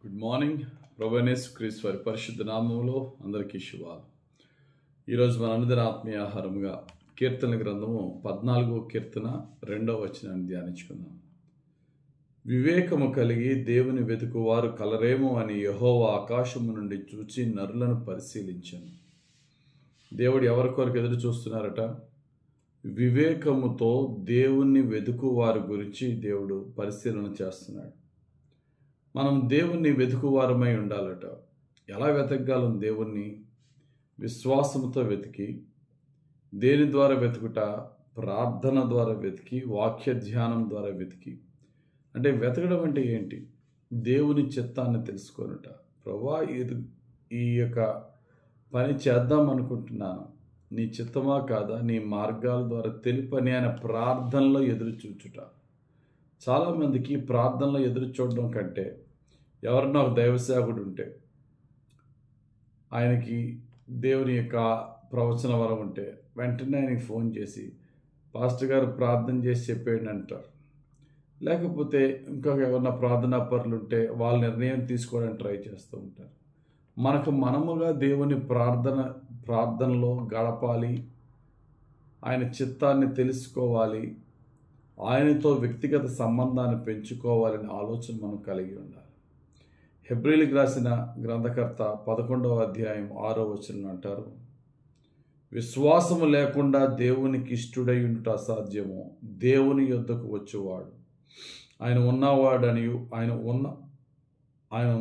Good morning. ప్రభువైన యేసుక్రీస్తు వారి పరిశుద్ధ నామములో అందరికీ శుభాలు. ఈరోజు మన అనుదిన ఆత్మీయ ఆహారముగా కీర్తన గ్రంథము 14వ కీర్తన 2వ వచనాన్ని ధ్యానించుకుందాం. వివేకము కలిగి దేవుని వెతుకువారు కలరేమో అని యెహోవా ఆకాశము నుండి చూచి నరులను పరిశీలించాను. దేవుడు ఎవరి కొరకు ఎదురు చూస్తున్నారట? వివేకముతో దేవుణ్ణి వెతుకువారి గురించి దేవుడు పరిశీలన చేస్తున్నాడు. మనం దేవుణ్ణి వెతుకువారమై ఉండాలట. ఎలా వెతకగలం దేవుణ్ణి? విశ్వాసంతో వెతికి, దేని ద్వారా వెతుకుట? ప్రార్థన ద్వారా వెతికి, వాక్య ధ్యానం ద్వారా వెతికి. అంటే వెతకడం అంటే ఏంటి? దేవుని చిత్తాన్ని తెలుసుకొనుట. ప్రభువా, ఈ యొక్క పని చేద్దాం అనుకుంటున్నాను, నీ చిత్తమా కాదా, నీ మార్గాల ద్వారా తెలుపని ఆయన ప్రార్థనలో ఎదురు చూచుట. చాలామందికి ప్రార్థనలో ఎదురు చూడడం కంటే, ఎవరన్నా ఒక దైవసేవకుడు ఉంటే, ఆయనకి దేవుని యొక్క ప్రవచన వరం ఉంటే వెంటనే ఆయనకి ఫోన్ చేసి పాస్టర్ గారు ప్రార్థన చేసి చెప్పేయండి అంటారు. లేకపోతే ఇంకొక ఎవరన్నా ప్రార్థనా పరులు ఉంటే వాళ్ళ నిర్ణయం తీసుకోవడానికి ట్రై చేస్తూ ఉంటారు. మనకు మనముగా దేవుని ప్రార్థనలో గడపాలి, ఆయన చిత్తాన్ని తెలుసుకోవాలి, ఆయనతో వ్యక్తిగత సంబంధాన్ని పెంచుకోవాలనే ఆలోచన మనం కలిగి ఉండాలి. హెబ్రీయులకు రాసిన గ్రంథకర్త 11వ అధ్యాయం 6వ వచనం అంటారు, విశ్వాసము లేకుండా దేవునికి ఇష్టుడై ఉండుట అసాధ్యము. దేవుని యొద్దకు వచ్చేవాడు ఆయన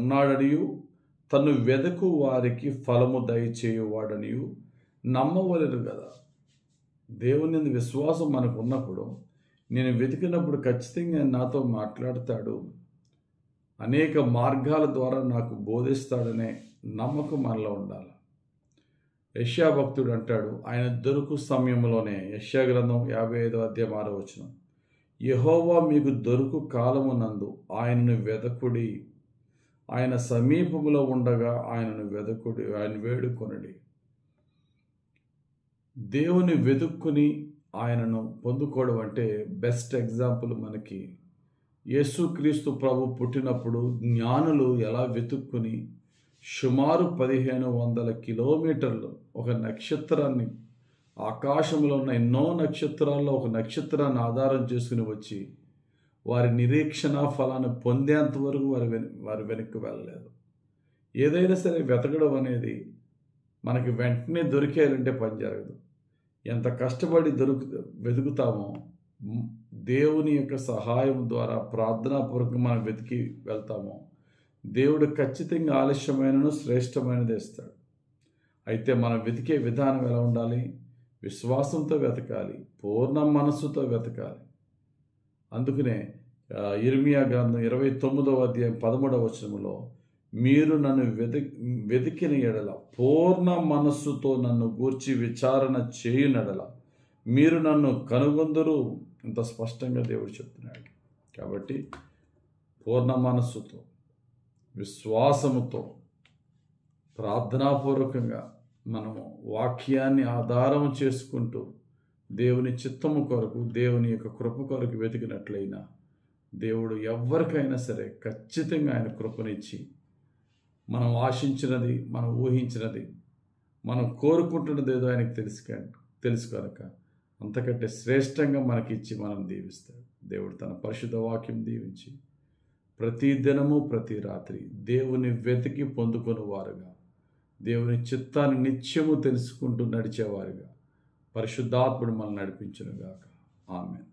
ఉన్నాడనియు తను వెదకు వారికి ఫలము దయచేయువాడనియు నమ్మవలెను కదా. దేవుని విశ్వాసం మనకు ఉన్నప్పుడు, నేను వెతికినప్పుడు ఖచ్చితంగా నాతో మాట్లాడతాడు, అనేక మార్గాల ద్వారా నాకు బోధిస్తాడనే నమ్మకం మనలో ఉండాలి. యెషయా భక్తుడు అంటాడు, ఆయన దొరుకు సమయంలోనే, యెషయా గ్రంథం 55వ అధ్యాయం 6వ వచనం, యెహోవా మీకు దొరుకు కాలమునందు ఆయనను వెదకుడి, ఆయన సమీపములో ఉండగా ఆయనను వెదకుడి, ఆయన వేడుకొనడి. దేవుని వెతుక్కుని ఆయనను పొందుకోవడం అంటే బెస్ట్ ఎగ్జాంపుల్ మనకి యేసుక్రీస్తు ప్రభు పుట్టినప్పుడు జ్ఞానులు ఎలా వెతుక్కుని సుమారు 1500 కిలోమీటర్లు ఒక నక్షత్రాన్ని, ఆకాశంలో ఉన్న ఎన్నో నక్షత్రాల్లో ఒక నక్షత్రాన్ని ఆధారం చేసుకుని వచ్చి వారి నిరీక్షణ ఫలాన్ని పొందేంత వరకు వారు వెనక్కి వెళ్ళలేదు. ఏదైనా సరే వెతకడం అనేది మనకి వెంటనే దొరికేయాలంటే పని జరగదు. ఎంత కష్టపడి వెతుకుతామో దేవుని యొక్క సహాయం ద్వారా ప్రార్థనాపూర్వకంగా మనం వెతికి వెళ్తామో దేవుడు ఖచ్చితంగా ఆలస్యమైనను శ్రేష్టమైనది ఇస్తాడు. అయితే మనం వెతికే విధానం ఎలా ఉండాలి? విశ్వాసంతో వెతకాలి, పూర్ణ మనస్సుతో వెతకాలి. అందుకనే ఇర్మియా గ్రంథం 29వ అధ్యాయం 13వ వచనంలో, మీరు నన్ను వెతికిన ఎడల, పూర్ణ మనస్సుతో నన్ను గూర్చి విచారణ చేయునెడల మీరు నన్ను కనుగొందురు. ఇంత స్పష్టంగా దేవుడు చెప్తున్నాడు. కాబట్టి పూర్ణ మనస్సుతో, విశ్వాసముతో, ప్రార్థనాపూర్వకంగా మనము వాక్యాన్ని ఆధారం చేసుకుంటూ దేవుని చిత్తము కొరకు, దేవుని యొక్క కృప కొరకు వెతికినట్లయినా దేవుడు ఎవరికైనా సరే ఖచ్చితంగా ఆయన కృపనిచ్చి మనం ఆశించినది, మనం ఊహించినది, మనం కోరుకుంటున్నది ఏదో ఆయనకు తెలుసు కనుక అంతకంటే శ్రేష్టంగా మనకిచ్చి మనం దీవిస్తాడు. దేవుడు తన పరిశుద్ధ వాక్యం దీవించి ప్రతి దినము ప్రతి రాత్రి దేవుని వెతికి పొందుకొని వారుగా, దేవుని చిత్తాన్ని నిత్యము తెలుసుకుంటూ నడిచేవారుగా పరిశుద్ధాత్ముడు మనల్ని నడిపించునుగాక. ఆమేన్.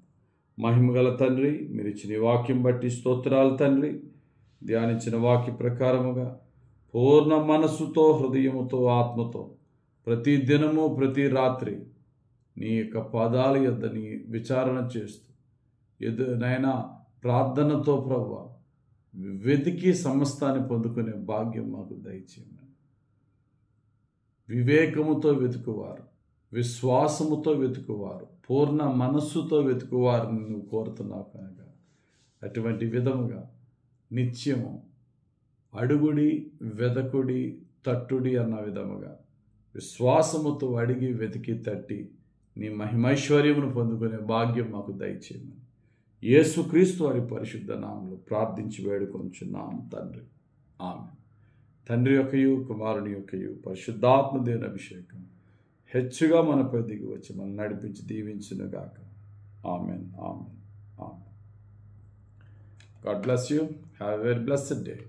మహిమగల తండ్రి, మీరు ఇచ్చిన వాక్యం బట్టి స్తోత్రాలు తండ్రి. ధ్యానించిన వాక్య ప్రకారముగా పూర్ణ మనస్సుతో, హృదయముతో, ఆత్మతో ప్రతి దినము ప్రతి రాత్రి నీ యొక్క పాదాల యొద్ద నీ విచారణ చేస్తూ నైనా ప్రార్థనతో ప్రభువా వెతికి సమస్తాన్ని పొందుకునే భాగ్యం మాకు దయచేయమని. వివేకముతో వెతుకువారు, విశ్వాసముతో వెతుకువారు, పూర్ణ మనస్సుతో వెతుకువారిని నువ్వు కోరుతున్నావు కనుక అటువంటి విధముగా నిత్యము అడుగుడి, వెదకుడి, తట్టుడి అన్న విధముగా విశ్వాసముతో అడిగి, వెతికి, తట్టి నీ మహిమైశ్వర్యమును పొందుకునే భాగ్యం మాకు దయచేయమని యేసుక్రీస్తు వారి పరిశుద్ధ నామములో ప్రార్థించి వేడుకొంచున్నాం తండ్రి. ఆమెన్. తండ్రి యొక్కయు కుమారుని యొక్కయు పరిశుద్ధాత్మ దేవుని అభిషేకం హెచ్చుగా మనపై దిగి వచ్చి మనం నడిపించి దీవించునుగాక. Amen, amen, amen. God bless you. Have a very blessed day.